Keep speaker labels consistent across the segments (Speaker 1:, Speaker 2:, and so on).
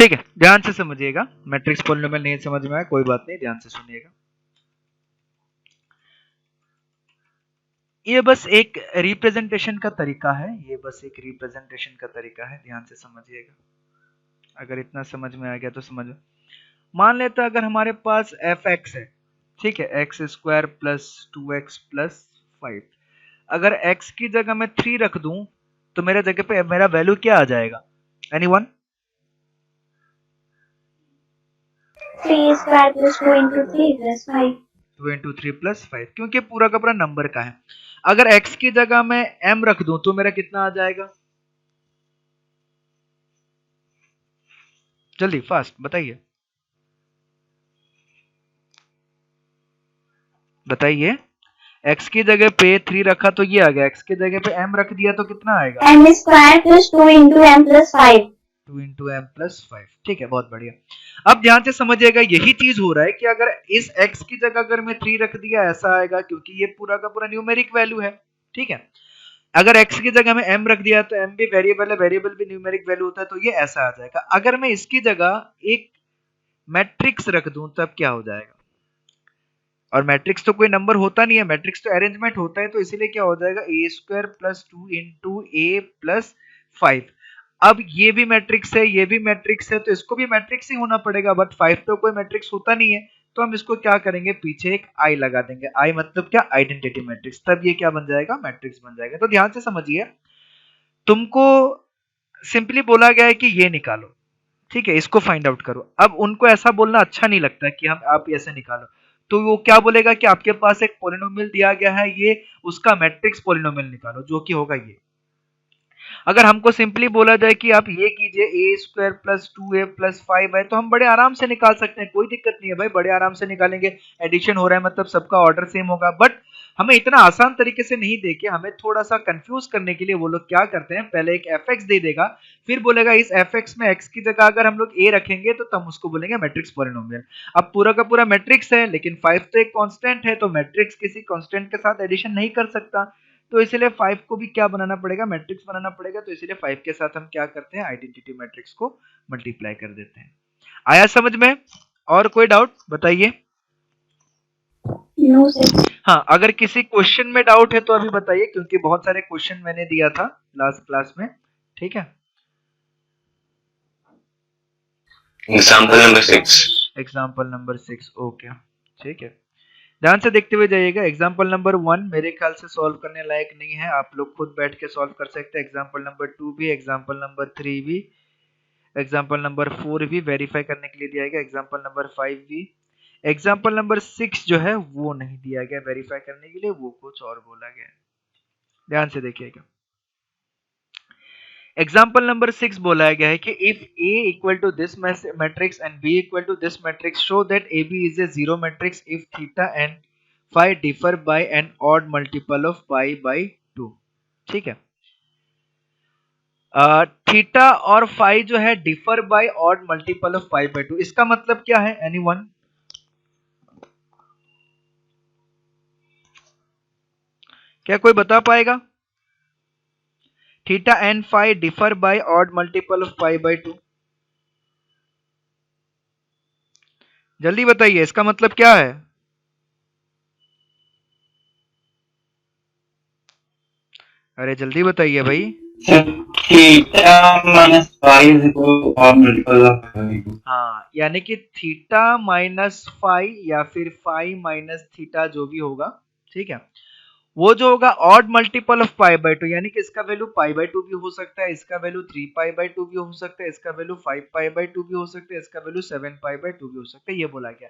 Speaker 1: ठीक है, ध्यान से समझिएगा। मैट्रिक्स पॉलिनोमियल नहीं समझ में आया कोई बात नहीं, ध्यान से सुनिएगा। ये बस एक रिप्रेजेंटेशन का तरीका है, ये बस एक रिप्रेजेंटेशन का तरीका है, ध्यान से समझिएगा। अगर इतना समझ में आ गया तो समझ। मान लेते हैं अगर हमारे पास एफ एक्स है, ठीक है, x square plus 2x plus 5। अगर x की जगह मैं 3 रख दूं तो मेरे जगह पे मेरा वैल्यू क्या आ जाएगा? Anyone?
Speaker 2: 3 square plus 2 into 3 plus 5.
Speaker 1: 2 into 3 plus 5, क्योंकि पूरा का पूरा नंबर का है। अगर x की जगह मैं m रख दूं तो मेरा कितना आ जाएगा? जल्दी फास्ट बताइए, बताइए। x की जगह पे 3 रखा तो ये आ गया, x की जगह पे m रख दिया तो कितना आएगा?
Speaker 2: M square plus 2 into m plus 5.
Speaker 1: 2 into m plus 5। ठीक है, बहुत बढ़िया। अब ध्यान से समझिएगा, यही चीज हो रहा है कि अगर इस x की जगह अगर मैं 3 रख दिया ऐसा आएगा, क्योंकि ये पूरा का पूरा न्यूमेरिक वैल्यू है। ठीक है, अगर x की जगह में m रख दिया तो m भी वेरिएबल है, वेरिएबल भी न्यूमेरिक वैल्यू होता है, तो ये ऐसा आ जाएगा। अगर मैं इसकी जगह एक मैट्रिक्स रख दूं तब क्या हो जाएगा? और मैट्रिक्स तो कोई नंबर होता नहीं है, मैट्रिक्स तो अरेंजमेंट होता है, तो इसीलिए क्या हो जाएगा? ए स्क्वायर प्लस 2 इंटू ए प्लस 5। अब ये भी मैट्रिक्स है, ये भी मैट्रिक्स है, तो इसको भी मैट्रिक्स ही होना पड़ेगा, बट 5 तो कोई मैट्रिक्स होता नहीं है, तो हम इसको क्या करेंगे? पीछे एक आई लगा देंगे। आई मतलब क्या? Identity matrix. तब ये क्या बन जाएगा? मैट्रिक्स बन जाएगा। तो ध्यान से समझिए, तुमको सिंपली बोला गया है कि ये निकालो, ठीक है, इसको फाइंड आउट करो। अब उनको ऐसा बोलना अच्छा नहीं लगता कि हम आप ऐसे निकालो, तो वो क्या बोलेगा कि आपके पास एक पॉलिनोमियल दिया गया है, ये उसका मैट्रिक्स पॉलिनोमियल निकालो, जो कि होगा ये। अगर हमको सिंपली बोला जाए कि आप ये कीजिए, ए स्क्वायर प्लस 2a प्लस 5 है, तो हम बड़े आराम से निकाल सकते हैं, कोई दिक्कत नहीं है भाई, बड़े आराम से निकालेंगे। एडिशन हो रहा है मतलब सबका ऑर्डर सेम होगा। बट हमें इतना आसान तरीके से नहीं देके हमें थोड़ा सा कंफ्यूज करने के लिए वो लोग क्या करते हैं, पहले एक एफ एक्स दे देगा, फिर बोलेगा इस एफ एक्स में एक्स की जगह अगर हम लोग ए रखेंगे तो तब उसको बोलेंगे मैट्रिक्स पॉलिनोमियल। अब पूरा का पूरा मैट्रिक्स है, लेकिन 5 तो एक कांस्टेंट है, तो मैट्रिक्स किसी कांस्टेंट के साथ एडिशन नहीं कर सकता, तो इसलिए 5 को भी क्या बनाना पड़ेगा? मैट्रिक्स बनाना पड़ेगा। तो इसलिए 5 के साथ हम क्या करते हैं? आइडेंटिटी मैट्रिक्स को मल्टीप्लाई कर देते हैं। आया समझ में? और कोई डाउट बताइए?
Speaker 2: No, sir.
Speaker 1: हाँ, अगर किसी क्वेश्चन में डाउट है तो अभी बताइए, क्योंकि बहुत सारे क्वेश्चन मैंने दिया था लास्ट क्लास में। ठीक है,
Speaker 3: example number 6।
Speaker 1: Example number 6, okay, ठीक है। ध्यान से देखते हुए जाइएगा। एग्जाम्पल नंबर 1 मेरे ख्याल से सॉल्व करने लायक नहीं है, आप लोग खुद बैठ के सॉल्व कर सकते हैं। एग्जाम्पल नंबर 2 भी, एग्जाम्पल नंबर 3 भी, एग्जाम्पल नंबर 4 भी वेरीफाई करने के लिए दिया गया, एग्जाम्पल नंबर 5 भी। एग्जाम्पल नंबर 6 जो है वो नहीं दिया गया वेरीफाई करने के लिए, वो कुछ और बोला गया। ध्यान से देखिएगा। एग्जाम्पल नंबर 6 बोला गया है कि if A equal to this matrix and B equal to this matrix, show that AB is a zero matrix if theta and phi differ by an odd multiple of pi by 2। ठीक है, theta और phi जो है differ by odd multiple of pi by 2, इसका मतलब क्या है? Anyone? क्या कोई बता पाएगा? Theta and phi differ by odd multiple of pi by 2, जल्दी बताइए, इसका मतलब क्या है? अरे जल्दी बताइए भाई।
Speaker 3: Theta minus phi is equal to odd multiple of phi.
Speaker 1: हाँ, यानी कि थीटा माइनस फाई या फिर फाई माइनस थीटा जो भी होगा, ठीक है, वो जो होगा odd multiple of pi by 2, यानी कि इसका वैल्यू पाई बाय 2 भी हो सकता है, इसका वैल्यू 3 पाई बाय 2 भी हो सकता है, इसका वैल्यू 5 पाई बाय 2 भी हो सकता है, इसका वैल्यू 7 पाई बाय 2 भी हो सकता है। ये बोला गया।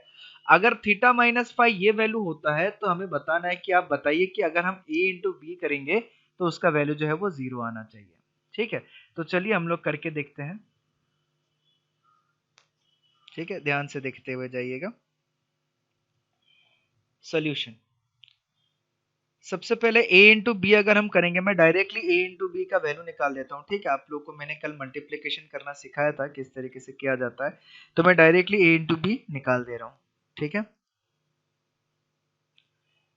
Speaker 1: अगर थीटा माइनस फाई ये वैल्यू होता है तो हमें बताना है कि आप बताइए कि अगर हम a इंटू बी करेंगे तो उसका वैल्यू जो है वो 0 आना चाहिए। ठीक है, तो चलिए हम लोग करके देखते हैं। ठीक है, ध्यान से देखते हुए जाइएगा। सॉल्यूशन, सबसे पहले a इंटू बी अगर हम करेंगे, मैं डायरेक्टली a इंटू बी का वैल्यू निकाल देता हूँ। ठीक है, आप लोग को मैंने कल मल्टीप्लिकेशन करना सिखाया था किस तरीके से किया जाता है, तो मैं डायरेक्टली a इंटू बी निकाल दे रहा हूँ। ठीक है,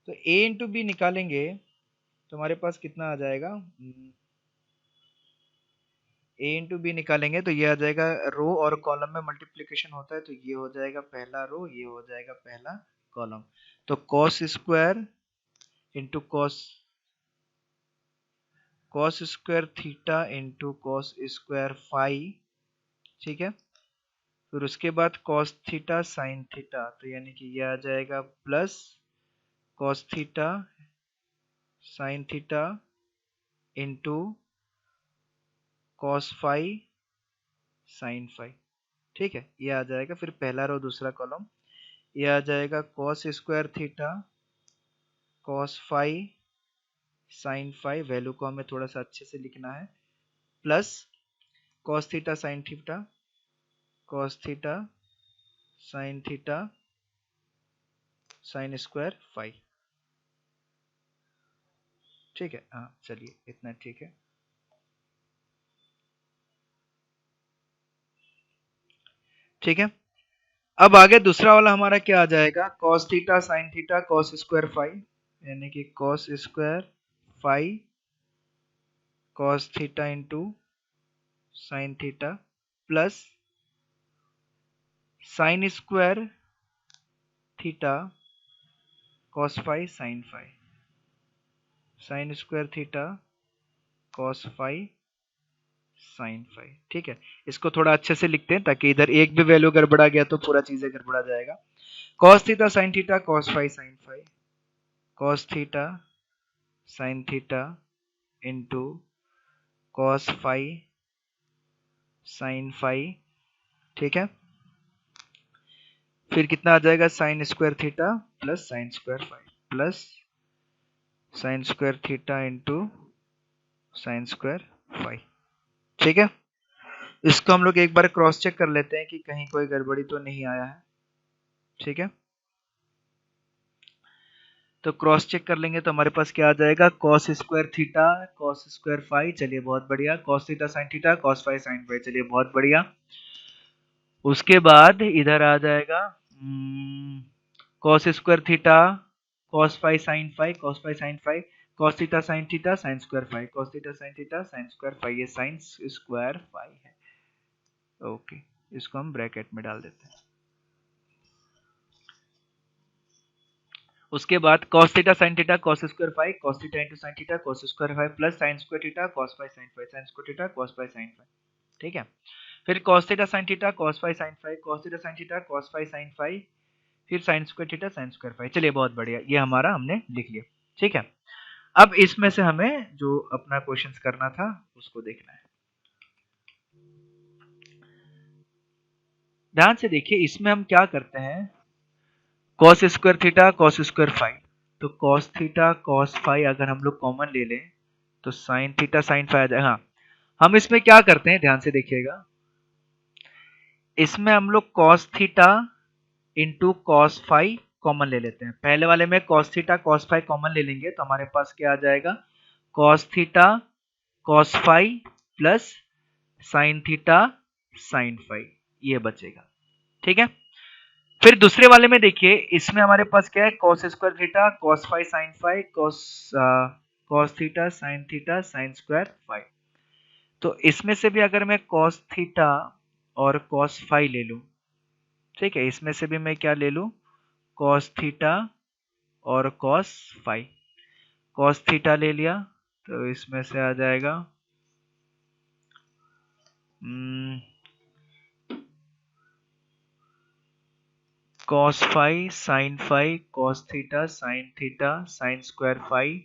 Speaker 1: तो a इंटू बी निकालेंगे तो हमारे पास कितना आ जाएगा? ए इंटू बी निकालेंगे तो ये आ जाएगा, रो और कॉलम में मल्टीप्लिकेशन होता है तो ये हो जाएगा पहला रो, ये हो जाएगा पहला कॉलम। तो cos square into cos square theta into cos square phi, ठीक है। फिर उसके बाद कॉस थीटा साइन थीटा, तो यानी कि ये आ जाएगा plus cos theta sine theta into cos phi sine phi, ठीक है। ये आ जाएगा फिर पहला रो दूसरा कॉलम, ये आ जाएगा cos square theta cos phi sine phi, value को हमें थोड़ा सा अच्छे से लिखना है, plus cos theta sine theta cos theta sine theta sine square phi, ठीक है। हाँ चलिए इतना ठीक है। ठीक है, अब आगे दूसरा वाला हमारा क्या आ जाएगा, cos theta sine theta cos square phi, यानी कि cos square phi cos theta into sine theta plus sine square theta cos phi sine phi, sine square theta cos phi sine phi, ठीक है। इसको थोड़ा अच्छे से लिखते हैं ताकि इधर एक भी वैल्यू गड़बड़ा गया तो पूरा चीजें गड़बड़ा जाएगा। cos theta sine theta cos phi sine phi cos theta sine theta into cos phi sine phi, ठीक है। फिर कितना आ जाएगा, sine square theta plus sine square phi plus sine square theta into sine square phi, ठीक है। इसको हम लोग एक बार क्रॉस चेक कर लेते हैं कि कहीं कोई गड़बड़ी तो नहीं आया है, ठीक है। तो क्रॉस चेक कर लेंगे तो हमारे पास क्या आ जाएगा, cos square theta cos square phi, चलिए बहुत बढ़िया, cos theta sine theta cos phi sine phi, चलिए बहुत बढ़िया। उसके बाद इधर आ जाएगा cos square theta cos phi sine phi cos phi sine phi cos theta sine square phi cos theta sine square phi, ये साइन स्क्वायर फाई है, ओके। इसको हम ब्रैकेट में डाल देते हैं। उसके बाद cos theta sine theta cos square phi cos theta into sine theta cos square phi plus sine square theta cos phi sine phi sine square theta cos phi sine phi, ठीक है। फिर cos theta sine theta cos phi sine phi cos theta sine theta cos phi sine phi, फिर sine square theta sine square phi, चलिए बहुत बढ़िया, ये हमारा हमने लिख लिया, ठीक है। अब इसमें से हमें जो अपना क्वेश्चंस करना था उसको देखना है। ध्यान से देखिए, इसमें हम क्या करते हैं, cos square theta cos square phi, तो cos थीटा cos फाई अगर हम लोग कॉमन ले लें तो साइन थीटा साइन फाई आ जाएगा। हाँ, हम इसमें क्या करते हैं, ध्यान से देखिएगा, इसमें हम लोग cos theta into cos phi common ले लेते हैं। पहले वाले में cos theta cos phi common ले लेंगे तो हमारे पास क्या आ जाएगा, cos theta cos phi plus sine theta sine phi, ये बचेगा, ठीक है। फिर दूसरे वाले में देखिए, इसमें हमारे पास क्या है, cos square theta cos phi sine phi cos theta sine square phi, तो इसमें से भी अगर मैं cos थीटा और cos फाई ले लूं, ठीक है, इसमें से भी मैं क्या ले लूं, cos थीटा और cos फाई, cos थीटा ले लिया तो इसमें से आ जाएगा cos phi sine phi cos theta sine square phi,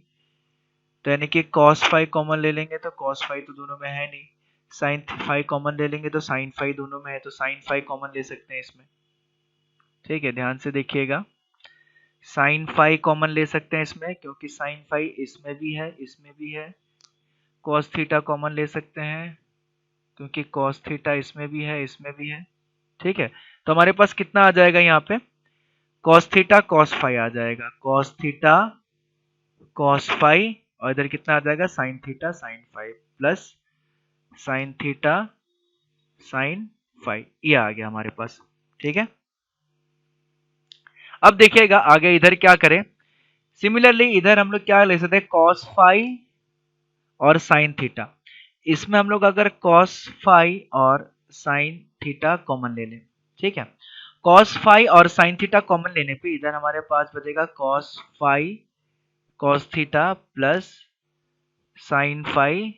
Speaker 1: तो यानी कि cos फाई कॉमन ले लेंगे तो cos फाई तो दोनों में है नहीं, साइन फाई कॉमन ले लेंगे तो साइन फाई दोनों में है, तो साइन फाई कॉमन ले सकते हैं इसमें, ठीक है। ध्यान से देखिएगा, साइन फाई कॉमन ले सकते हैं इसमें क्योंकि साइन फाई इसमें भी है इसमें भी है, cos थीटा कॉमन ले सकते हैं क्योंकि cos थीटा इसमें भी है इसमें भी है, ठीक है। तो हमारे पास कितना आ जाएगा, यहाँ पे cos थीटा cos फाई आ जाएगा, cos थीटा cos फाई, और इधर कितना आ जाएगा, sin theta sin phi plus sin theta sin phi, ये आ गया हमारे पास, ठीक है। अब देखिएगा आगे इधर क्या करें, सिमिलरली इधर हम लोग क्या ले सकते हैं, cos फाई और sin थीटा, इसमें हम लोग अगर cos फाई और sin थीटा कॉमन ले लें, ठीक है, cos फाई और sin थीटा कॉमन लेने पे इधर हमारे पास बचेगा cos phi cos theta plus sin phi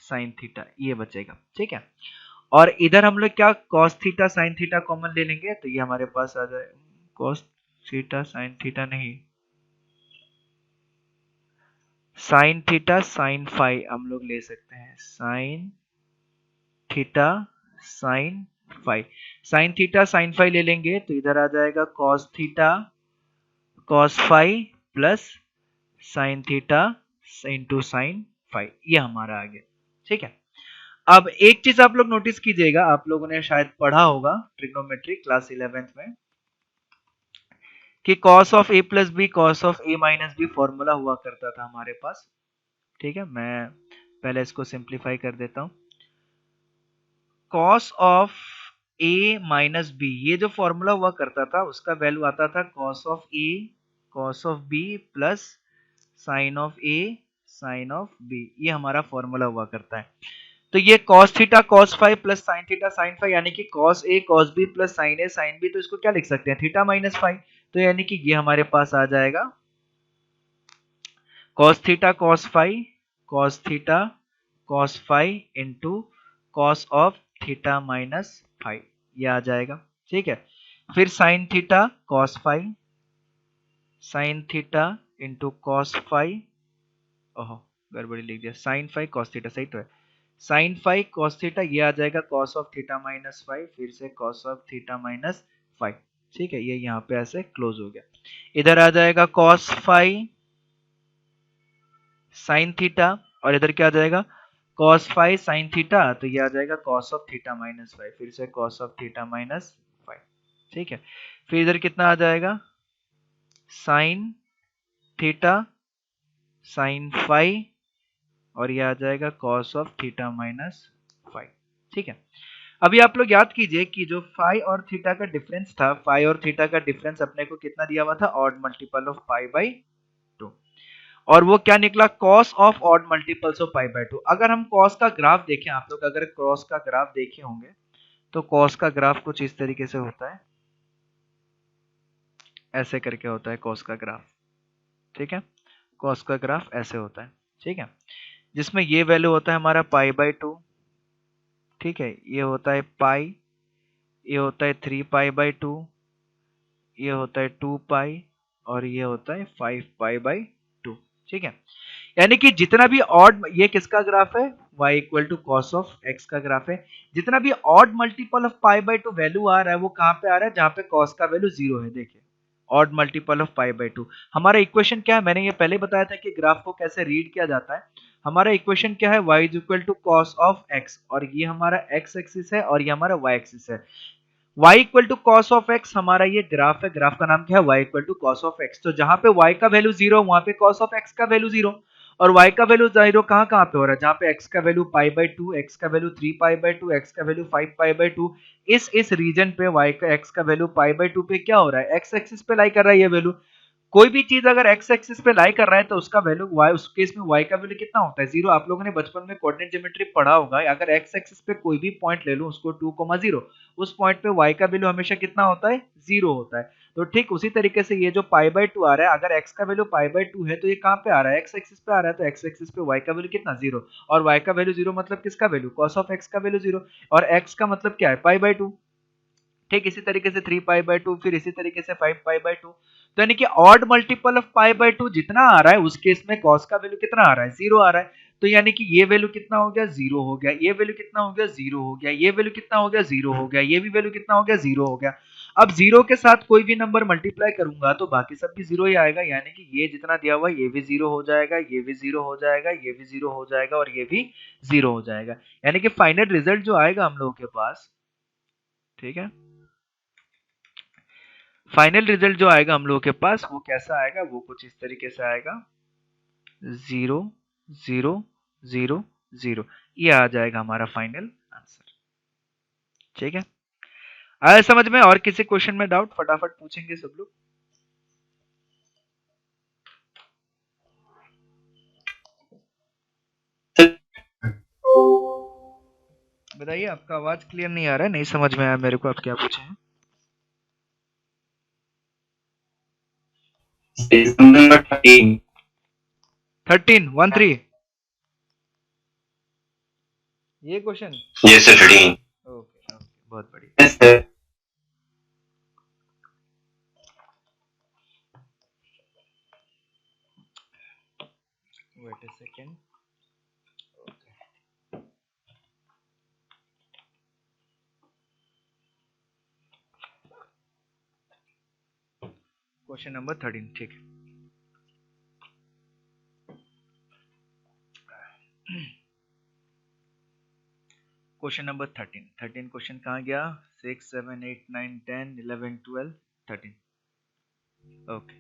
Speaker 1: sin theta, ये बचेगा, ठीक है। और इधर हम लोग क्या cos theta sin theta common ले लेंगे तो ये हमारे पास आ जाए cos थीटा sin थीटा नहीं, sin थीटा sin फाई हम लोग ले सकते हैं, sin theta sin phi, sin theta sin phi ले लेंगे तो इधर आ जाएगा cos theta cos phi plus sin theta into sin phi, ये हमारा आ गया, ठीक है। अब एक चीज आप लोग नोटिस कीजिएगा, आप लोगों ने शायद पढ़ा होगा ट्रिग्नोमेट्री क्लास 11th में कि cos of a plus b cos of a minus b formula हुआ करता था हमारे पास, ठीक है। मैं पहले इसको सिंप्लीफाई कर देता हूं, cos of a minus b, ये जो फॉर्मूला हुआ करता था उसका वैल्यू आता था cos of a cos of b plus sine of a sine of b, ये हमारा फॉर्मूला हुआ करता है। तो ये cos theta cos phi plus sin theta sin phi, यानी कि cos a cos b plus sin a sin b, तो इसको क्या लिख सकते हैं थीटा माइनस फाई, तो यानी कि ये हमारे पास आ जाएगा cos theta cos phi cos theta cos phi into cos of theta minus phi, ये आ जाएगा, ठीक है। फिर sin theta cos phi sin theta into cos phi, ओहो गड़बड़ी लिख दिया, sin फाई cos थीटा, सही तो है, साइन फाई cos थीटा, ये आ जाएगा cos of theta minus five, फिर से cos of theta minus five, ठीक है, ये यहाँ पे ऐसे क्लोज हो गया। इधर आ जाएगा cos फाई साइन थीटा, और इधर क्या आ जाएगा cos फाई साइन थीटा, तो ये आ जाएगा cos of theta minus five, फिर से cos of theta minus five, ठीक है। फिर इधर कितना आ जाएगा साइन थीटा साइन फाई, और ये आ जाएगा cos of theta minus five, ठीक है। अभी आप लोग याद कीजिए कि जो फाई और थीटा का डिफरेंस था, फाई और थीटा का डिफरेंस अपने को कितना दिया हुआ था, odd multiple of pi by 2, और वो क्या निकला cos of odd multiples of pi by 2। अगर हम cos का ग्राफ देखें, आप लोग अगर cos का ग्राफ देखे होंगे तो cos का ग्राफ कुछ इस तरीके से होता है, ऐसे करके होता है cos का ग्राफ, ठीक है, cos का ग्राफ ऐसे होता है, ठीक है, जिसमें ये वैल्यू होता है हमारा पाई बाई 2, ठीक है, ये होता है पाई, ये होता है 3 पाई बाई 2, ये होता है 2 पाई, और ये होता है 5 पाई बाई 2, ठीक है। यानी कि जितना भी ऑड, ये किसका ग्राफ है, y equal to cos of x का ग्राफ है, जितना भी odd multiple of pi by 2 value आ रहा है वो कहां पे आ रहा है, जहां पे cos का वैल्यू 0 है। देखिए odd multiple of pi by 2, हमारा इक्वेशन क्या है, मैंने ये पहले बताया था कि ग्राफ को कैसे रीड किया जाता है। हमारा इक्वेशन क्या है, y is equal to cos of x, और ये हमारा x एक्सिस है और ये हमारा y एक्सिस है। y equal to cos of x हमारा ये ग्राफ है, ग्राफ का नाम क्या है, y equal to cos of x। तो जहां पे y का वैल्यू 0 वहां पे cos ऑफ x का वैल्यू 0, और y का वैल्यू 0 कहां कहां पे हो रहा है, जहां पे x का वैल्यू पाई बाई 2, x का वैल्यू 3 पाई बाई 2, x का वैल्यू 5 पाई बाई 2, इस रीजन पे y का x का वैल्यू पाई बाई 2 पे क्या हो रहा है, x एक्सिस पे लाई कर रहा है ये वैल्यू। कोई भी चीज अगर x एक्सिस पे लाई कर रहा है तो उसका वैल्यू y, उस केस में y का वैल्यू कितना होता है, 0। आप लोगों ने बचपन में कोऑर्डिनेट ज्योमेट्री पढ़ा होगा, अगर x एक्सिस पे कोई भी पॉइंट ले लूं उसको 2,0, उस पॉइंट पे y का वैल्यू हमेशा कितना होता है, 0 होता है। तो ठीक उसी तरीके से ये जो पाई बाई 2 आ रहा है, अगर x का वैल्यू पाई बाई 2 है तो ये कहां पे आ रहा है, x एक्सिस पे आ रहा है, तो x एक्सिस पे y का वैल्यू कितना, 0, और y का वैल्यू 0 मतलब किसका वैल्यू, cos ऑफ x का वैल्यू 0, और x का मतलब क्या है, पाई बाई 2। ठीक इसी तरीके से 3 पाई बाई 2, फिर इसी तरीके से 5 पाई बाई 2। तो यानी कि odd multiple of pi by 2 जितना आ रहा है उस केस में cos का वैल्यू कितना आ रहा है, 0 आ रहा है। तो यानी कि ये वैल्यू कितना हो गया, 0 हो गया, ये वैल्यू कितना हो गया, 0 हो गया, ये वैल्यू कितना हो गया, 0 हो गया, ये भी वैल्यू कितना हो गया, 0 हो गया। अब 0 के साथ कोई भी नंबर मल्टीप्लाई करूंगा तो बाकी सब भी 0 ही आएगा, यानी कि ये जितना दिया हुआ है ये भी 0 हो जाएगा, ये भी 0 हो जाएगा, ये भी 0 हो जाएगा, और ये भी 0 हो जाएगा। यानी कि फाइनल रिजल्ट जो आएगा हम लोगों के पास, ठीक है, फाइनल रिजल्ट जो आएगा हम लोगों के पास वो कैसा आएगा, वो कुछ इस तरीके से आएगा, 0 0 0 0, ये आ जाएगा हमारा फाइनल आंसर। ठीक है, आया समझ में, और किसी क्वेश्चन में डाउट फटाफट पूछेंगे सब लोग। बताइए, आपका आवाज क्लियर नहीं आ रहा है, नहीं समझ में आया मेरे को आप क्या पूछे हैं।
Speaker 3: Exam number 13.
Speaker 1: 13 1 3 ये question.
Speaker 3: Yes, sir, 13.
Speaker 1: Okay okay, बहुत बढ़िया।
Speaker 3: Yes, sir.
Speaker 1: Wait a second. Question number 13, ठीक है। क्वेश्चन नंबर 13 क्वेश्चन कहाँ गया? 6 7 8 9 10 11 12 13। ओके,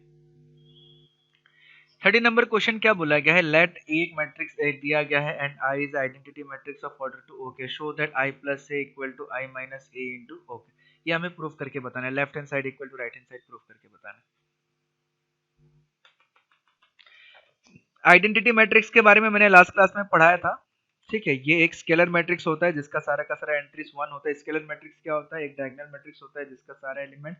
Speaker 1: 13 नंबर क्वेश्चन क्या बोला गया है? लेट एक मैट्रिक्स ए दिया गया है and I is identity matrix of order two okay, show that I plus A equal to I minus A into okay. ये हमें प्रूफ करके बताना है, left hand side equal to right hand side proof करके बताना है। Identity matrix के बारे में मैंने लास्ट क्लास में पढ़ाया था, ठीक है। ये एक स्केलर मैट्रिक्स होता है जिसका सारा का सारा एंट्रीज 1 होता है। स्केलर मैट्रिक्स क्या होता है? एक डायगोनल मैट्रिक्स होता है जिसका सारा एलिमेंट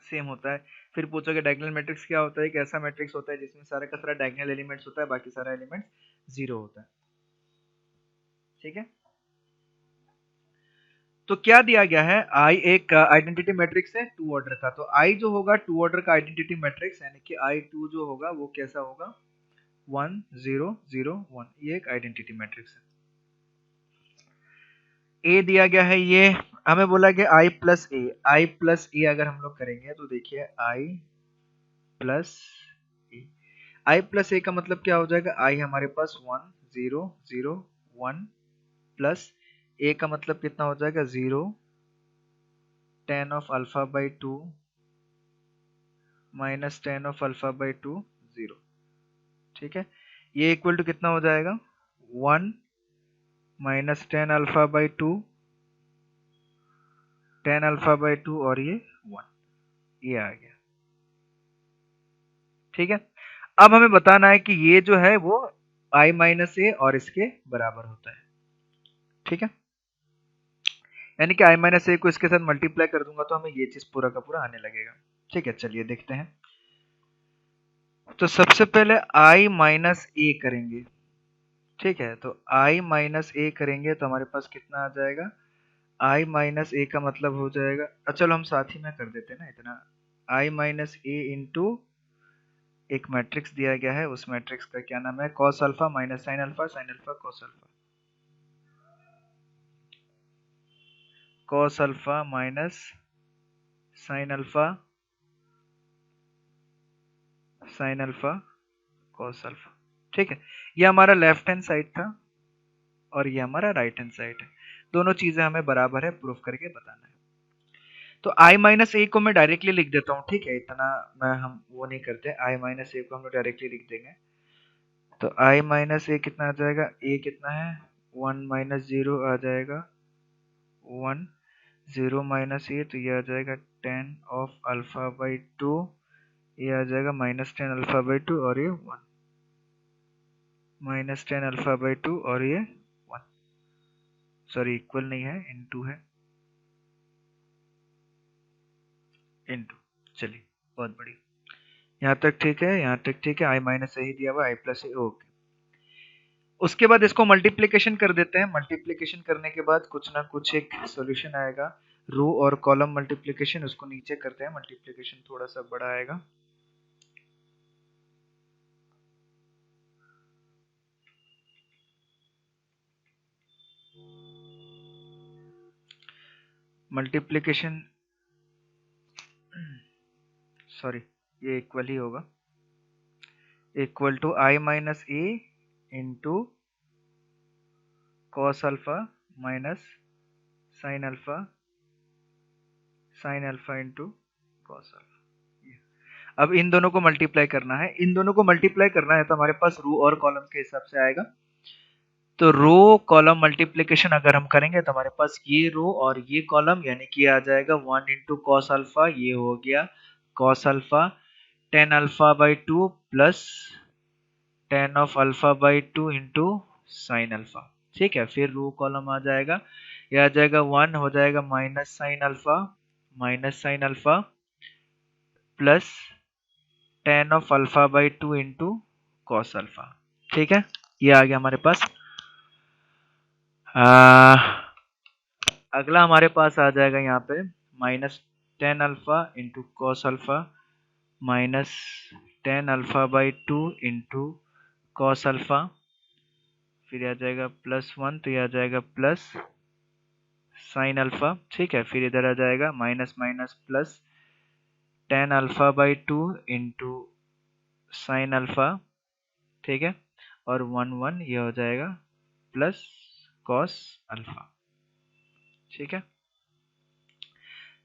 Speaker 1: सेम होता है। फिर पूछोगे डायगोनल मैट्रिक्स क्या होता है? एक ऐसा मैट्रिक्स होता है जिसमें सारा का सारा डायगोनल एलिमेंट्स होता है, बाकी सारा एलिमेंट 0 होता है, ठीक है। तो क्या दिया गया है? आई एक आइडेंटिटी मैट्रिक्स है 2 ऑर्डर का, तो आई जो होगा 2 ऑर्डर का आइडेंटिटी मैट्रिक्स, यानी कि आई 2 जो होगा वो कैसा होगा? 1 0 0 1। ये एक आइडेंटिटी मैट्रिक्स है। ए दिया गया है, ये हमें बोला गया आई प्लस ए। आई प्लस ए अगर हम लोग करेंगे तो देखिए आई प्लस ए, आई प्लस ए का मतलब क्या हो जाएगा? आई हमारे पास 1 0 0 1 प्लस ए का मतलब कितना हो जाएगा? 0 tan of alpha by 2 minus tan of alpha by 2 0, ठीक है। ये इक्वल टू कितना हो जाएगा? 1 minus tan alpha by 2 tan alpha by 2 और ये 1, ये आ गया, ठीक है। अब हमें बताना है कि ये जो है वो i माइनस ए और इसके बराबर होता है, ठीक है। यानी कि i माइनस ए को इसके साथ मल्टीप्लाई कर दूंगा तो हमें ये चीज पूरा का पूरा आने लगेगा, ठीक है। चलिए देखते हैं। तो सबसे पहले i माइनस ए करेंगे, ठीक है। तो i माइनस ए करेंगे तो हमारे पास कितना आ जाएगा? i माइनस ए का मतलब हो जाएगा, चलो हम साथ ही में कर देते हैं ना इतना। i माइनस ए इंटू एक मैट्रिक्स दिया गया है, उस मैट्रिक्स का क्या नाम है? cos alpha minus sin alpha cos alpha, cos alpha minus sin alpha cos alpha, ठीक है। ये हमारा लेफ्ट हैंड साइड था और ये हमारा राइट हैंड साइड है। दोनों चीजें हमें बराबर है, प्रूफ करके बताना है। तो i माइनस ए को मैं डायरेक्टली लिख देता हूँ, ठीक है। इतना मैं हम वो नहीं करते, i माइनस ए को हम लोग डायरेक्टली लिख देंगे। तो i माइनस ए कितना आ जाएगा? a कितना है? 1 माइनस 0 आ जाएगा 1 0 माइनस ए, तो ये आ जाएगा 10 ऑफ अल्फा बाई 2, ये आ जाएगा माइनस 10 अल्फा बाई 2 और ये 1 माइनस 10 अल्फा बाई 2 और ये 1, सॉरी इक्वल नहीं है, इनटू है, इनटू। चलिए बहुत बढ़िया, यहाँ तक ठीक है, यहाँ तक ठीक है। i माइनस ए ही दिया हुआ, i प्लस ए, ओके। उसके बाद इसको मल्टीप्लिकेशन कर देते हैं। मल्टीप्लिकेशन करने के बाद कुछ ना कुछ एक सॉल्यूशन आएगा, रो और कॉलम मल्टीप्लिकेशन। उसको नीचे करते हैं, मल्टीप्लिकेशन थोड़ा सा बड़ा आएगा। मल्टीप्लिकेशन, सॉरी ये इक्वल ही होगा, equal to i minus A into cos alpha minus sine alpha into cos alpha. अब इन दोनों को मल्टीप्लाई करना है, इन दोनों को मल्टीप्लाई करना है तो हमारे पास रो और कॉलम के हिसाब से आएगा। तो रो कॉलम मल्टीप्लिकेशन अगर हम करेंगे तो हमारे पास ये रो और ये कॉलम, यानी कि आ जाएगा 1 इंटू कॉस अल्फा, ये हो गया cos alpha 10 alpha by 2 plus 10 of alpha by 2 into sine alpha. ठीक है, फिर रो कॉलम आ जाएगा, ये आ जाएगा 1 हो जाएगा minus sine alpha plus tan of alpha by 2 into cos alpha. ठीक है, ये आ गया हमारे पास। अगला हमारे पास आ जाएगा यहाँ पे minus tan alpha into cos alpha minus ten alpha by 2 into cos alpha, फिर आ जाएगा प्लस 1, तो ये आ जाएगा प्लस साइन अल्फा। ठीक है, फिर इधर आ जाएगा minus minus plus ten alpha by 2 into sine alpha. ठीक है, और 1 ये हो जाएगा प्लस कॉस अल्फा। ठीक है,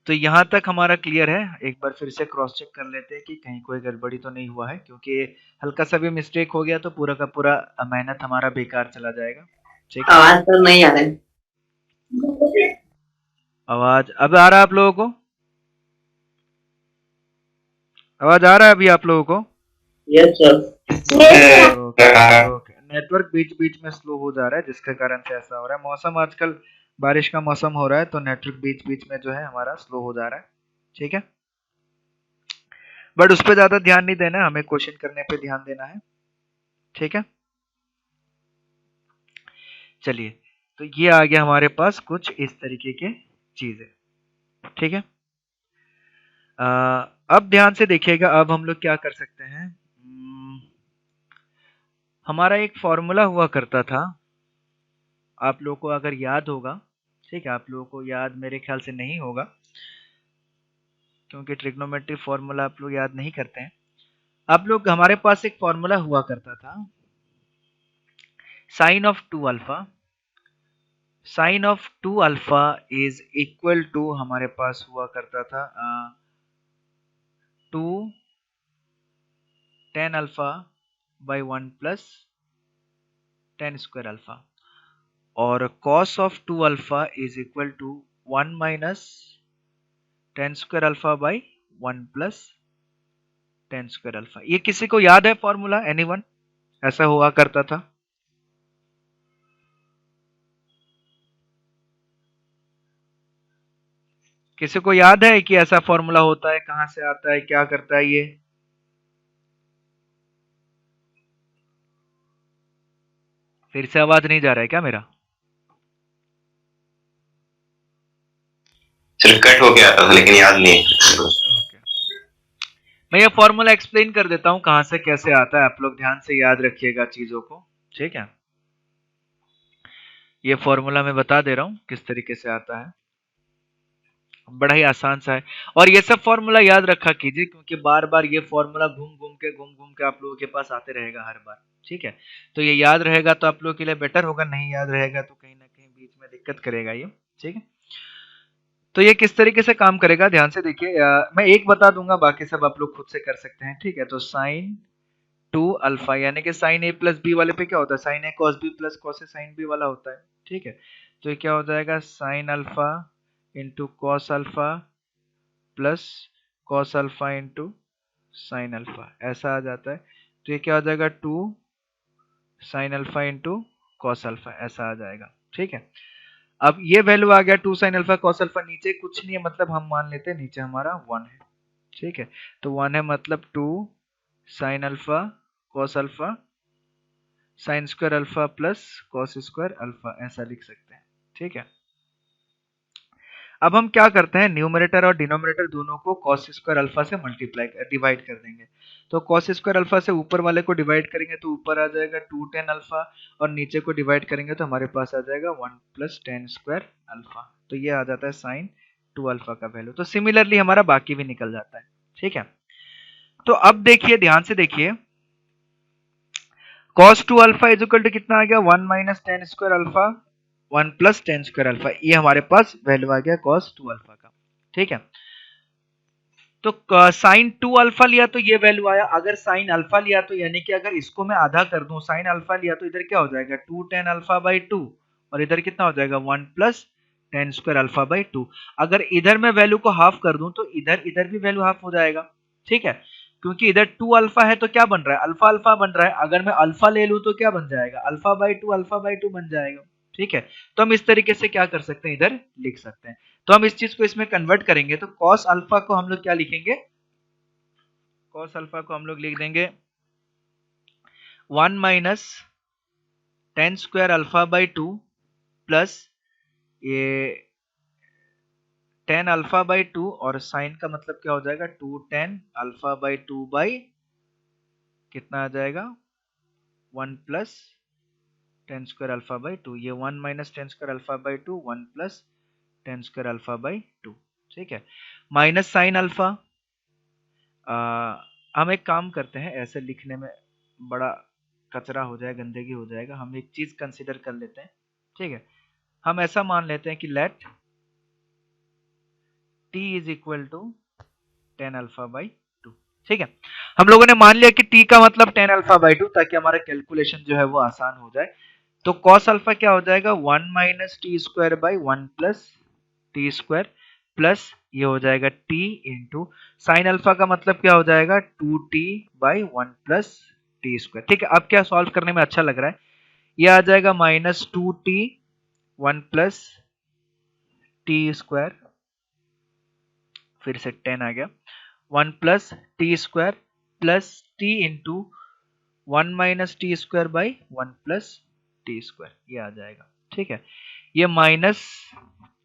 Speaker 1: तो यहाँ तक हमारा क्लियर है। एक बार फिर से क्रॉस चेक कर लेते हैं कि कहीं कोई गड़बड़ी तो नहीं हुआ है, क्योंकि हल्का सा भी मिस्टेक हो गया तो पूरा का पूरा मेहनत हमारा बेकार चला जाएगा। ठीक है,
Speaker 4: आवाज तो नहीं आ रहा है।
Speaker 1: आवाज अब आ रहा है आप लोगों को? आवाज आ रहा है अभी आप लोगों को?
Speaker 4: Yes sir.
Speaker 1: ओके, नेटवर्क बीच बीच में स्लो हो जा रहा है जिसके कारण से ऐसा हो रहा है। मौसम आजकल बारिश का मौसम हो रहा है तो नेटवर्क बीच बीच में जो है हमारा स्लो हो जा रहा है। ठीक है, बट उस पर ज्यादा ध्यान नहीं देना है, हमें क्वेश्चन करने पे ध्यान देना है। ठीक है, चलिए, तो ये आ गया हमारे पास कुछ इस तरीके के चीजें। ठीक है, अब ध्यान से देखिएगा, अब हम लोग क्या कर सकते हैं। हमारा एक फॉर्मूला हुआ करता था, आप लोगों को अगर याद होगा। ठीक है, आप लोगों को याद मेरे ख्याल से नहीं होगा, क्योंकि ट्रिग्नोमेट्री फॉर्मूला आप लोग याद नहीं करते हैं। आप लोग, हमारे पास एक फॉर्मूला हुआ करता था, sine of 2 alpha. Sine of 2 alpha is equal to, हमारे पास हुआ करता था 2 tan alpha by 1 plus tan square alpha, और cos of 2 alpha is equal to 1 minus tan square alpha by 1 plus tan square alpha. ये किसी को याद है फॉर्मूला? एनीवन? ऐसा हुआ करता था। किसी को याद है कि ऐसा फॉर्मूला होता है, कहां से आता है, क्या करता है ये? फिर से आवाज नहीं जा रहा है क्या मेरा?
Speaker 3: सिर्फ कट हो गया था लेकिन याद नहीं है।
Speaker 1: ओके, मैं ये फॉर्मूला एक्सप्लेन कर देता हूं कहां से कैसे आता है, आप लोग ध्यान से याद रखिएगा चीजों को। ठीक है, ये फॉर्मूला मैं बता दे रहा हूं किस तरीके से आता है, बड़ा ही आसान सा है। और ये सब फॉर्मूला याद रखा कीजिए, क्योंकि बार बार ये फॉर्मूला घूम घूम के आप लोगों के पास आते रहेगा हर बार। ठीक है, तो ये याद रहेगा तो आप लोगों के लिए बेटर होगा, नहीं याद रहेगा तो कहीं ना कहीं बीच में दिक्कत करेगा ये। ठीक है, तो ये किस तरीके से काम करेगा ध्यान से देखिए। मैं एक बता दूंगा, बाकी सब आप लोग खुद से कर सकते हैं। ठीक है, तो साइन 2 अल्फा, यानी कि साइन ए प्लस बी वाले पे क्या होता है, sign A cos B plus cos A sine B वाला होता है। ठीक है, तो ये क्या हो जाएगा, sign alpha into cos alpha plus cos alpha into sine alpha, ऐसा आ जाता है। तो ये क्या हो जाएगा, 2 sign alpha into cos alpha, ऐसा आ जाएगा। ठीक है, अब ये वैल्यू आ गया 2 साइन अल्फा कॉस अल्फा, नीचे कुछ नहीं है, मतलब हम मान लेते हैं नीचे हमारा 1 है। ठीक है, तो 1 है मतलब 2 sine alpha cos alpha sine square alpha plus cos square alpha, ऐसा लिख सकते हैं। ठीक है, अब हम क्या करते हैं, न्यूमरेटर और डिनोमिनेटर दोनों को cos स्क्वायर अल्फा से मल्टीप्लाई डिवाइड कर देंगे। तो cos स्क्वायर अल्फा से ऊपर वाले को डिवाइड करेंगे तो ऊपर आ जाएगा 2 tan अल्फा, और नीचे को डिवाइड करेंगे तो हमारे पास आ जाएगा 1 प्लस tan स्क्वायर अल्फा। तो ये आ जाता है साइन 2 अल्फा का वैल्यू। तो सिमिलरली हमारा बाकी भी निकल जाता है। ठीक है, तो अब देखिए, ध्यान से देखिए, cos 2 alpha is equal to कितना आ गया, 1 minus tan square alpha 1 plus tan square alpha, ये हमारे पास वैल्यू आ गया cos 2 अल्फा का। ठीक है, तो साइन 2 अल्फा लिया तो ये वैल्यू आया। अगर साइन अल्फा लिया तो यानी कि अगर इसको मैं आधा कर दूं, साइन अल्फा लिया तो इधर क्या हो जाएगा 2 tan अल्फा बाई 2, और इधर कितना हो जाएगा 1 plus tan square alpha by 2। अगर इधर मैं वैल्यू को हाफ कर दूं तो इधर इधर भी वैल्यू हाफ हो जाएगा। ठीक है, क्योंकि इधर 2 अल्फा है तो क्या बन रहा है, अल्फा अल्फा बन रहा है। अगर मैं अल्फा ले लूं तो क्या बन जाएगा, अल्फा बाई 2 बन जाएगा। ठीक है, तो हम इस तरीके से क्या कर सकते हैं, इधर लिख सकते हैं। तो हम इस चीज को इसमें कन्वर्ट करेंगे तो कॉस अल्फा को हम लोग क्या लिखेंगे, कॉस अल्फा को हम लोग लिख देंगे 1 minus ten square alpha by 2 plus ये टेन अल्फा बाई 2 और साइन का मतलब क्या हो जाएगा 2 टेन अल्फा बाई 2 बाई कितना आ जाएगा 1 plus ten square alpha by 2, ये 1 minus ten square alpha by 2 1 plus ten square alpha by 2, ठीक है, माइनस साइन अल्फा। हम एक काम करते हैं, ऐसे लिखने में बड़ा कचरा हो जाए, गंदगी हो जाएगा, हम एक चीज कंसिडर कर लेते हैं, ठीक है, हम ऐसा मान लेते हैं कि let t is equal to tan alpha by 2, ठीक है, हम लोगों ने मान लिया कि t का मतलब टेन अल्फा बाई 2 ताकि हमारा कैलकुलेशन जो है वो आसान हो जाए। तो cos अल्फा क्या हो जाएगा 1 minus t square by 1 plus t square plus ये हो जाएगा t इंटू साइन अल्फा का मतलब क्या हो जाएगा 2t by 1 plus t square, ठीक है। अब क्या सॉल्व करने में अच्छा लग रहा है, ये आ जाएगा minus 2t 1 plus t square, फिर से 10 आ गया 1 plus t square plus T into 1 minus t square by 1 plus t square, ये आ जाएगा, ठीक है। ये माइनस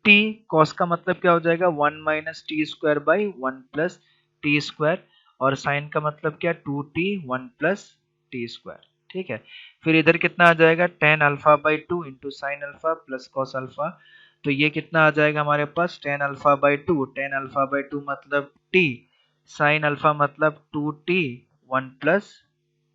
Speaker 1: टी कॉस का मतलब क्या हो जाएगा 1 minus t square by 1 plus t square और साइन का मतलब क्या 2t 1 प्लस टी स्क्वायर, ठीक है। फिर इधर कितना आ जाएगा tan alpha by 2 into sine alpha plus cos alpha, तो ये कितना आ जाएगा हमारे पास tan alpha by 2, tan alpha by 2 मतलब t, साइन अल्फा मतलब 2t 1 plus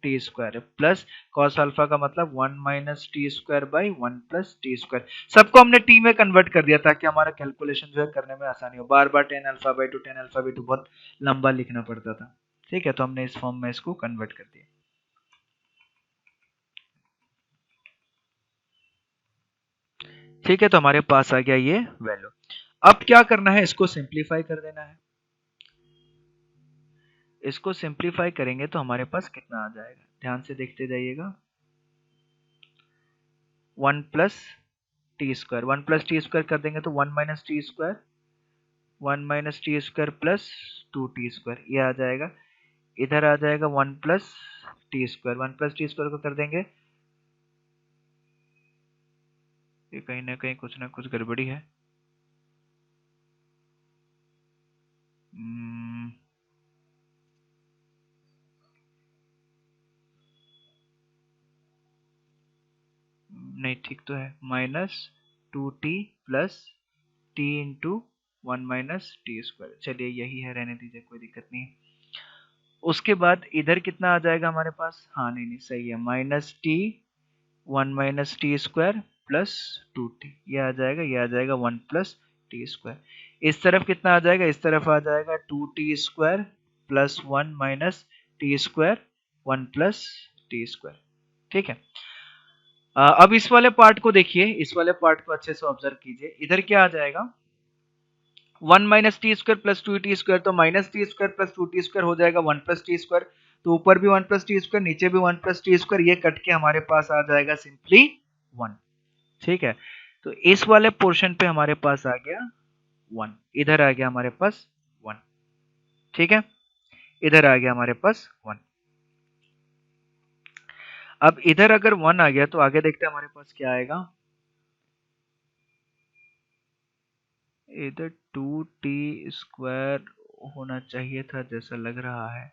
Speaker 1: t square plus cos alpha का मतलब 1 minus t square by 1 plus t square. सबको हमने टी में कन्वर्ट कर दिया ताकि हमारा कैलकुलेशन जो है करने में आसानी हो, बार बार tan alpha by 2 tan alpha by 2 बहुत लंबा लिखना पड़ता था, ठीक है, तो हमने इस फॉर्म में इसको कन्वर्ट कर दिया, ठीक है। तो हमारे पास आ गया ये वैल्यू। अब क्या करना है, इसको सिंप्लीफाई कर देना है, इसको सिंप्लीफाई करेंगे तो हमारे पास कितना आ जाएगा, ध्यान से देखते जाइएगा 1 plus t square, 1 plus t square कर देंगे तो 1 minus t square 1 minus t square plus 2t square, ये आ जाएगा, इधर आ जाएगा 1 plus t square, 1 plus t square को कर देंगे, ये कहीं ना कुछ गड़बड़ी है, नहीं ठीक तो है, minus 2t plus T into 1 minus t square, चलिए यही है, रहने दीजिए, कोई दिक्कत नहीं है। उसके बाद इधर कितना आ जाएगा हमारे पास, हाँ नहीं नहीं सही है, minus T 1 minus t square plus 2t, ये आ जाएगा, ये आ जाएगा 1 प्लस टी स्क्वायर। इस तरफ कितना आ जाएगा, इस तरफ आ जाएगा 2t square plus 1 minus t square 1 plus t square, ठीक है। अब इस वाले पार्ट को देखिए, इस वाले पार्ट को अच्छे से ऑब्जर्व कीजिए, इधर क्या आ जाएगा 1 minus t square plus 2t square, तो minus t square plus 2t square हो जाएगा 1 प्लस टी स्क्वायर, तो ऊपर भी 1 प्लस टी स्क्वायर नीचे भी 1 प्लस टी स्क्वायर, ये कट के हमारे पास आ जाएगा सिंपली 1, ठीक है। तो इस वाले पोर्शन पे हमारे पास आ गया 1, इधर आ गया हमारे पास 1, ठीक है, इधर आ गया हमारे पास 1। अब इधर अगर 1 आ गया तो आगे देखते हैं हमारे पास क्या आएगा, इधर 2t स्क्वायर होना चाहिए था जैसा लग रहा है,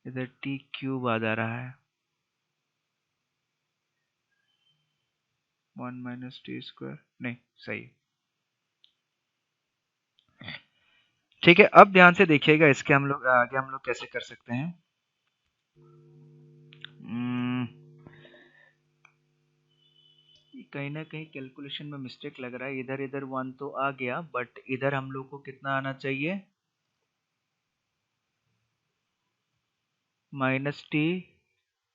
Speaker 1: इधर t क्यूब आ जा रहा है, 1 माइनस टी स्क्वायर, नहीं सही, ठीक है। अब ध्यान से देखिएगा, इसके हम लोग आगे हम लोग कैसे कर सकते हैं, कहीं ना कहीं कैलकुलेशन में मिस्टेक लग रहा है, इधर इधर 1 तो आ गया बट इधर हम लोग को कितना आना चाहिए, minus T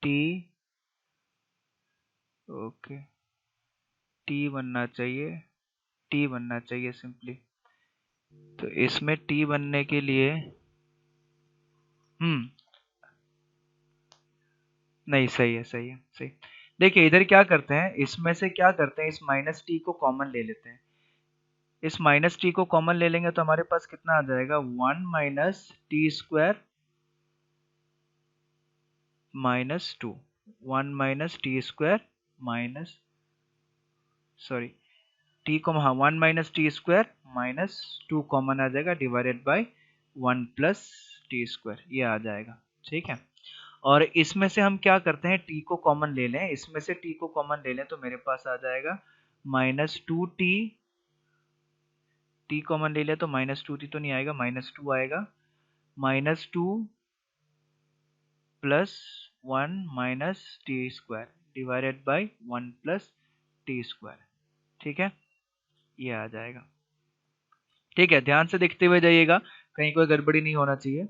Speaker 1: T okay T बनना चाहिए, टी बनना चाहिए सिंपली, तो इसमें टी बनने के लिए नहीं सही है, सही है, सही। देखिए इधर क्या करते हैं, इसमें से क्या करते हैं, इस माइनस टी को कॉमन ले लेते हैं। इस माइनस टी को कॉमन ले लेंगे तो हमारे पास कितना आ जाएगा, 1 minus t square minus 2, 1 minus t square minus, sorry t को, हाँ 1 minus t square minus 2 common आ जाएगा divided by 1 plus t square, ये आ जाएगा। ठीक है, और इसमें से हम क्या करते हैं, t को कॉमन ले लें, इसमें से t को कॉमन ले लें तो मेरे पास आ जाएगा माइनस 2t, t कॉमन ले लें तो माइनस 2t तो नहीं आएगा, माइनस 2 आएगा, minus 2 plus 1 minus t square divided by 1 plus t square. ठीक है, ये आ जाएगा। ठीक है, ध्यान से देखते हुए जाइएगा, कहीं कोई गड़बड़ी नहीं होना चाहिए।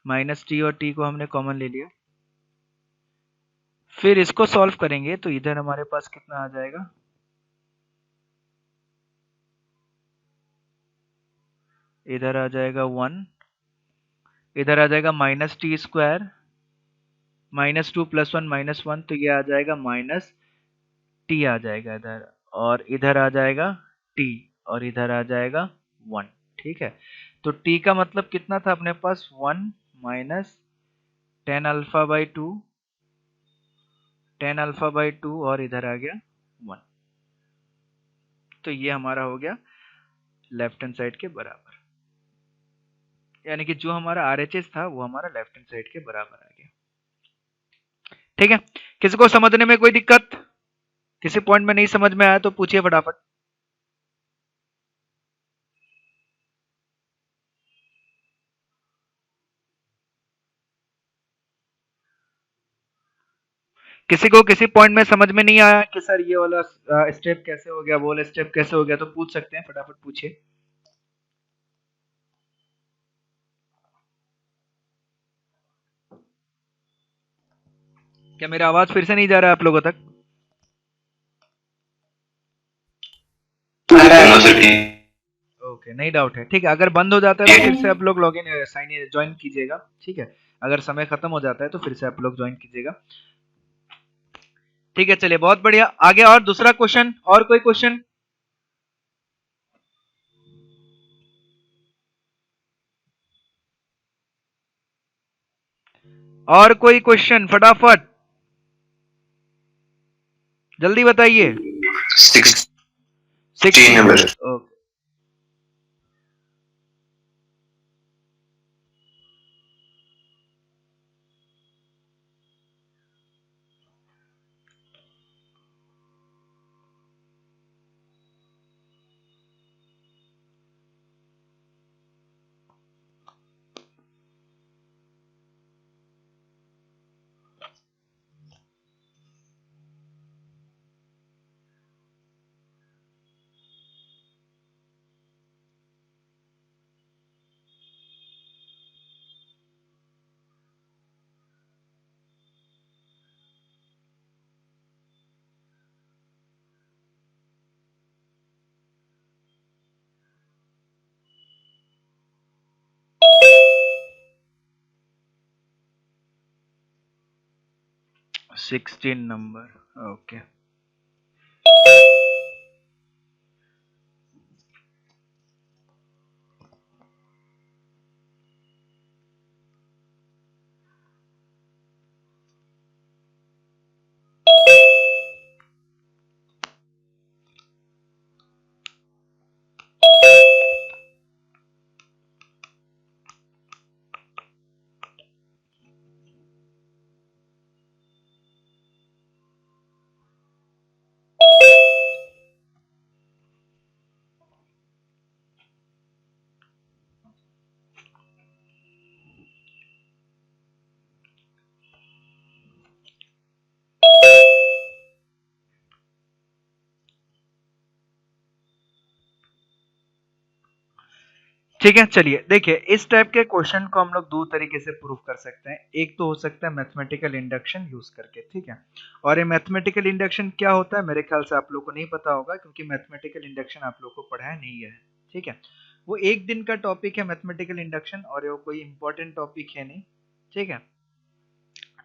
Speaker 1: माइनस टी और टी को हमने कॉमन ले लिया, फिर इसको सॉल्व करेंगे तो इधर हमारे पास कितना आ जाएगा, इधर आ जाएगा 1, इधर आ जाएगा minus t square minus 2 plus 1 minus 1, तो ये आ जाएगा माइनस टी आ जाएगा इधर, और इधर आ जाएगा टी, और इधर आ जाएगा 1। ठीक है, तो टी का मतलब कितना था अपने पास, 1 minus ten alpha by 2, tan alpha by 2, और इधर आ गया 1। तो ये हमारा हो गया लेफ्ट हैंड साइड के बराबर, यानी कि जो हमारा आरएचएस था वो हमारा लेफ्ट हैंड साइड के बराबर आ गया। ठीक है, किसी को समझने में कोई दिक्कत, किसी पॉइंट में नहीं समझ में आया तो पूछिए फटाफट। किसी को किसी पॉइंट में समझ में नहीं आया कि सर ये वाला स्टेप कैसे हो गया, वो वाला स्टेप कैसे हो गया, तो पूछ सकते हैं, फटाफट पूछिए। क्या मेरा आवाज फिर से नहीं जा रहा है आप लोगों तक? ओके, नहीं डाउट है, ठीक है। अगर बंद हो जाता है तो फिर से आप लोग log in sign in join कीजिएगा। ठीक है, अगर समय खत्म हो जाता है तो फिर से आप लोग ज्वाइन कीजिएगा। ठीक है, चलिए बहुत बढ़िया, आगे और दूसरा क्वेश्चन, और कोई क्वेश्चन? और कोई क्वेश्चन फटाफट जल्दी बताइए। 16 number, okay. Sixteen number, okay. ठीक है, चलिए देखिए, इस टाइप के क्वेश्चन को हम लोग दो तरीके से प्रूव कर सकते हैं। एक तो हो सकता है मैथमेटिकल इंडक्शन यूज करके, ठीक है। और ये मैथमेटिकल इंडक्शन क्या होता है, मेरे ख्याल से आप लोग को नहीं पता होगा, क्योंकि मैथमेटिकल इंडक्शन आप लोग को पढ़ाया नहीं है। ठीक है, वो एक दिन का टॉपिक है मैथमेटिकल इंडक्शन, और वो कोई इंपॉर्टेंट टॉपिक है नहीं। ठीक है,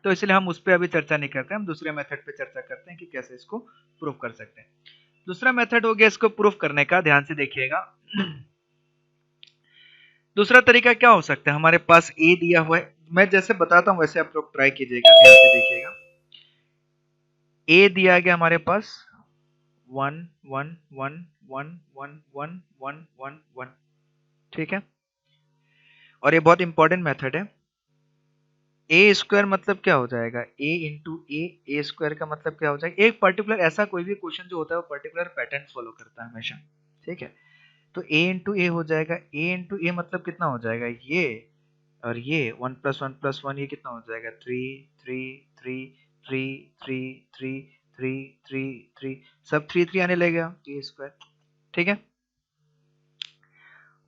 Speaker 1: तो इसलिए हम उस पर अभी चर्चा नहीं करते, हम दूसरे मेथड पे चर्चा करते हैं कि कैसे इसको प्रूव कर सकते हैं। दूसरा मेथड हो गया इसको प्रूव करने का, ध्यान से देखिएगा। दूसरा तरीका क्या हो सकता है, हमारे पास ए दिया हुआ है, मैं जैसे बताता हूं वैसे आप लोग ट्राई कीजिएगा, ध्यान से देखिएगा। ए दिया गया हमारे पास 1 1 1 1 1 1 1 1 1, ठीक है, और ये बहुत इंपॉर्टेंट मेथड है। ए स्क्वायर मतलब क्या हो जाएगा, ए इंटू ए स्क्वायर का मतलब क्या हो जाएगा, एक पर्टिकुलर ऐसा कोई भी क्वेश्चन जो होता है वो पर्टिकुलर पैटर्न फॉलो करता है हमेशा, ठीक है। तो ए इंटू ए हो जाएगा, ए इंटू ए मतलब कितना हो जाएगा, ये और ये 1 + 1 + 1, ये कितना हो जाएगा 3 3 3 3 3 3 3 3 3, सब 3 3 आने लगेगा, ए स्क्वायर, ठीक है।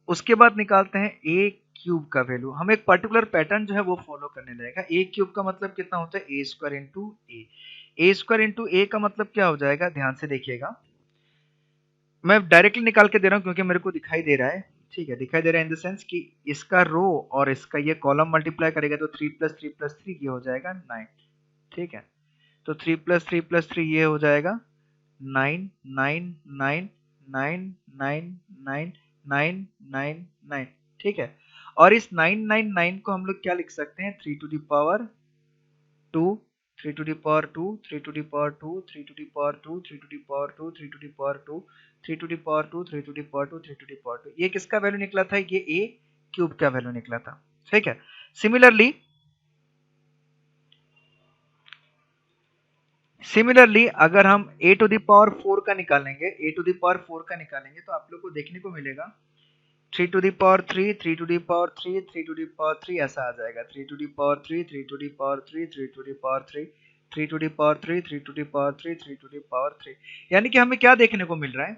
Speaker 1: उसके बाद निकालते हैं ए क्यूब का वैल्यू, हम एक पर्टिकुलर पैटर्न जो है वो फॉलो करने लगेगा। ए क्यूब का मतलब कितना होता है, ए स्क्वायर इंटू ए, ए स्क्वायर इंटू ए का मतलब क्या हो जाएगा, ध्यान से देखिएगा, मैं डायरेक्टली निकाल के दे रहा हूं क्योंकि मेरे को दिखाई दे रहा है, ठीक है, दिखाई दे रहा है इन द सेंस कि इसका रो और इसका ये कॉलम मल्टीप्लाई करेगा तो 3 + 3 + 3 ये हो जाएगा 9, ठीक है। तो 3 + 3 + 3 ये हो जाएगा 9 9 9 9 9 9 9 9 9, ठीक है। और इस 999 को हम लोग क्या लिख सकते हैं, 3 to the power 2, 3 to the power 2, 3 to the power 2, 3 to the power 2, 3 to the power 2, 3 to the power 2, 3 to the power 2, 3 to the power 2, 3 to the power 2, ये किसका वैल्यू निकला था, ये ए क्यूब का वैल्यू निकला था, ठीक है। सिमिलरली अगर हम a टू द पावर 4 का निकालेंगे, a टू द पावर 4 का निकालेंगे तो आप लोग को देखने को मिलेगा 3 to the power 3, 3 to the power 3, 3 to the power 3 ऐसा आ जाएगा, 3 to the power 3, 3 to the power 3, 3 to the power 3, 3 to the power 3, 3 to the power 3, 3 to the power 3, यानी कि हमें क्या देखने को मिल रहा है,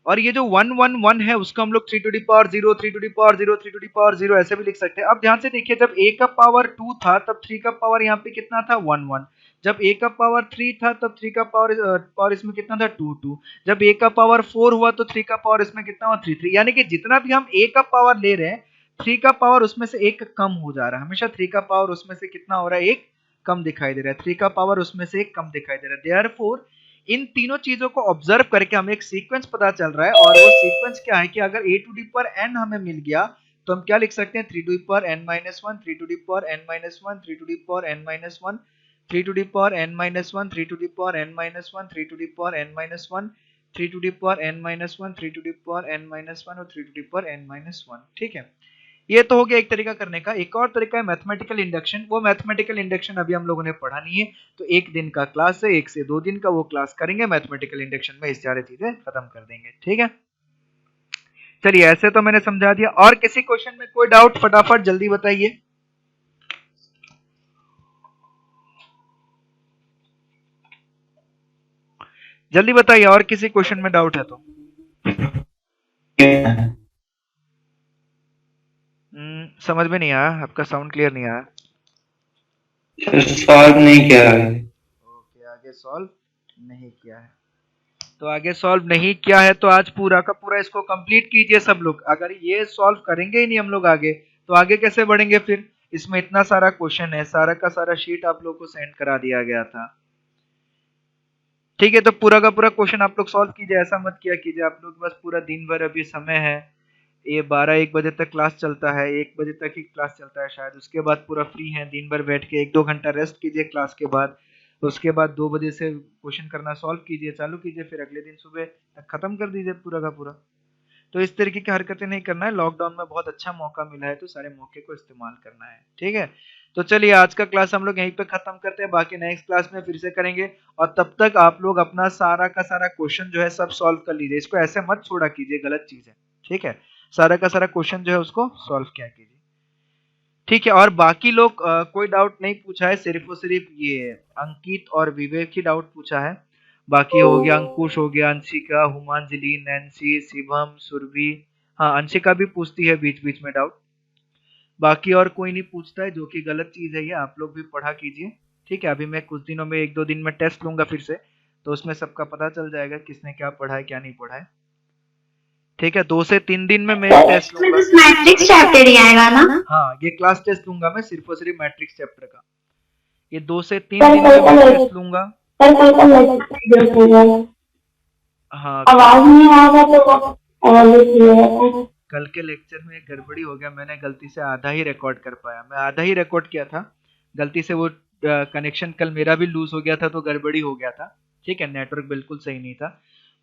Speaker 1: और ये जो 1 1 1 है उसको हम लोग 3 to the power 0, 3 to the power 0, 3 to the power 0 ऐसे भी लिख सकते हैं। अब ध्यान से देखिए, जब a का पावर 2 था तब 3 का पावर यहाँ पे कितना था 1 1, जब a का पावर 3 था तब 3 का पावर इसमें कितना था 2 2, जब a का पावर 4 हुआ तो 3 का पावर इसमें कितना हुआ 3 3, यानी कि जितना भी हम a का पावर ले रहे हैं 3 का पावर उसमें से एक कम हो जा रहा है, हमेशा 3 का पावर उसमें से कितना हो रहा है, एक कम दिखाई दे रहा है, 3 का पावर उसमें से एक कम दिखाई दे रहा है। देयरफॉर इन तीनों चीजों को ऑब्जर्व करके हमें एक सीक्वेंस पता चल रहा है, और वो सीक्वेंस क्या है कि अगर a to the power n हमें मिल गया तो हम क्या लिख सकते हैं, 3 to the power n - 1, 3 to the power n - 1, 3 to the power n - 1, 3 to the power n - 1, 3 to the power n - 1, 3 to the power n - 1, 3 to the power n - 1, 3 to the power n - 1 और 3 to the power n - 1, ठीक है। ये तो हो गया एक तरीका करने का। एक और तरीका है मैथमेटिकल इंडक्शन, वो मैथमेटिकल इंडक्शन अभी हम लोगों ने पढ़ा नहीं है, तो एक दिन का क्लास है, 1 से 2 दिन का वो क्लास करेंगे मैथमेटिकल इंडक्शन में, इस सारी चीजें खत्म कर देंगे, ठीक है। चलिए ऐसे तो मैंने समझा दिया, और किसी क्वेश्चन में कोई डाउट फटाफट जल्दी बताइए। जल्दी बताइए, और किसी क्वेश्चन में डाउट है तो। समझ में नहीं आया, आपका साउंड क्लियर नहीं आया।
Speaker 3: सॉल्व नहीं किया है।
Speaker 1: ओके, आगे सॉल्व नहीं किया है, तो आगे सॉल्व नहीं किया है तो आज पूरा का पूरा इसको कंप्लीट कीजिए सब लोग। अगर ये सॉल्व करेंगे ही नहीं हम लोग आगे, तो आगे कैसे बढ़ेंगे फिर, इसमें इतना सारा क्वेश्चन है, सारा का सारा शीट आप लोग को सेंड करा दिया गया था, ठीक है। तो पूरा का पूरा क्वेश्चन आप लोग सॉल्व कीजिए, ऐसा मत किया कीजिए आप लोग बस पूरा दिन भर, अभी समय है, ये 12-1 बजे तक क्लास चलता है, 1 बजे तक ही क्लास चलता है शायद, उसके बाद पूरा फ्री है, दिन भर बैठ के 1-2 घंटा रेस्ट कीजिए क्लास के बाद, उसके बाद 2 बजे से क्वेश्चन करना सॉल्व कीजिए, चालू कीजिए, फिर अगले दिन सुबह तक खत्म कर दीजिए पूरा का पूरा। तो इस तरीके की हरकतें नहीं करना है, लॉकडाउन में बहुत अच्छा मौका मिला है तो सारे मौके को इस्तेमाल करना है, ठीक है। तो चलिए आज का क्लास हम लोग यहीं पे खत्म करते हैं, बाकी नेक्स्ट क्लास में फिर से करेंगे, और तब तक आप लोग अपना सारा का सारा क्वेश्चन जो है सब सॉल्व कर लीजिए, इसको ऐसे मत छोड़ा कीजिए, गलत चीज है, ठीक है। सारा का सारा क्वेश्चन जो है उसको सॉल्व किया कीजिए, ठीक है। और बाकी लोग कोई डाउट नहीं पूछा है, सिर्फ और सिर्फ ये अंकित और विवेक ही डाउट पूछा है, बाकी हो गया अंकुश, हो गया अंशिका, हुमांजलि, नैन्सी, शिवम, सुरभि, हाँ अंशिका भी पूछती है बीच बीच में डाउट, बाकी और कोई नहीं पूछता है, जो कि गलत चीज है, ये आप लोग भी पढ़ा कीजिए, ठीक है। अभी मैं कुछ दिनों में 1-2 दिन में टेस्ट लूंगा फिर से, तो उसमें सबका पता चल जाएगा किसने क्या पढ़ा है क्या नहीं पढ़ा है, ठीक है। 2 से 3 दिन में मैं टेस्ट
Speaker 2: में
Speaker 1: लूंगा,
Speaker 2: मैट्रिक्स चैप्टर ही आएगा ना?
Speaker 1: हाँ ये क्लास टेस्ट लूंगा मैं सिर्फ और सिर्फ मैट्रिक्स चैप्टर का, ये 2 से 3 दिन में मैं टेस्ट लूंगा।
Speaker 2: सर कल का लेक्चर
Speaker 1: हाँ,
Speaker 2: आवाज नहीं आ रहा तो आवाज
Speaker 1: कल के लेक्चर में एक गड़बड़ी हो गया, मैंने गलती से आधा ही रिकॉर्ड कर पाया, मैं आधा ही रिकॉर्ड किया था गलती से, वो कनेक्शन कल मेरा भी लूज हो गया था तो गड़बड़ी हो गया था, ठीक है, नेटवर्क बिल्कुल सही नहीं था।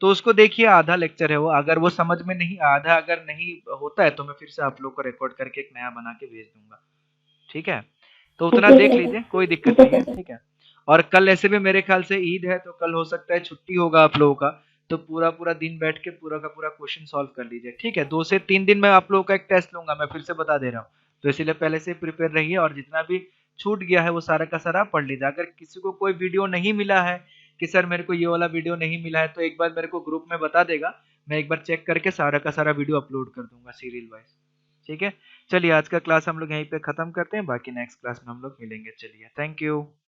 Speaker 1: तो उसको देखिए, आधा लेक्चर है वो, अगर वो समझ में नहीं, आधा अगर नहीं होता है तो मैं फिर से आप लोग को रिकॉर्ड करके एक नया बना के भेज दूंगा, ठीक है। तो उतना देख लीजिए, कोई दिक्कत नहीं है, ठीक है। और कल ऐसे भी मेरे ख्याल से ईद है, तो कल हो सकता है छुट्टी होगा आप लोगों का, तो पूरा पूरा दिन बैठ के पूरा का पूरा क्वेश्चन सॉल्व कर लीजिए, ठीक है। 2 से 3 दिन में आप लोगों का एक टेस्ट लूंगा, मैं फिर से बता दे रहा हूँ, तो इसीलिए पहले से प्रिपेयर रहिए, और जितना भी छूट गया है वो सारा का सारा पढ़ लीजिए। अगर किसी को कोई वीडियो नहीं मिला है कि सर मेरे को ये वाला वीडियो नहीं मिला है, तो एक बार मेरे को ग्रुप में बता देगा, मैं एक बार चेक करके सारा का सारा वीडियो अपलोड कर दूंगा सीरियल वाइज, ठीक है। चलिए आज का क्लास हम लोग यहीं पे खत्म करते हैं, बाकी नेक्स्ट क्लास में हम लोग मिलेंगे। चलिए, थैंक यू।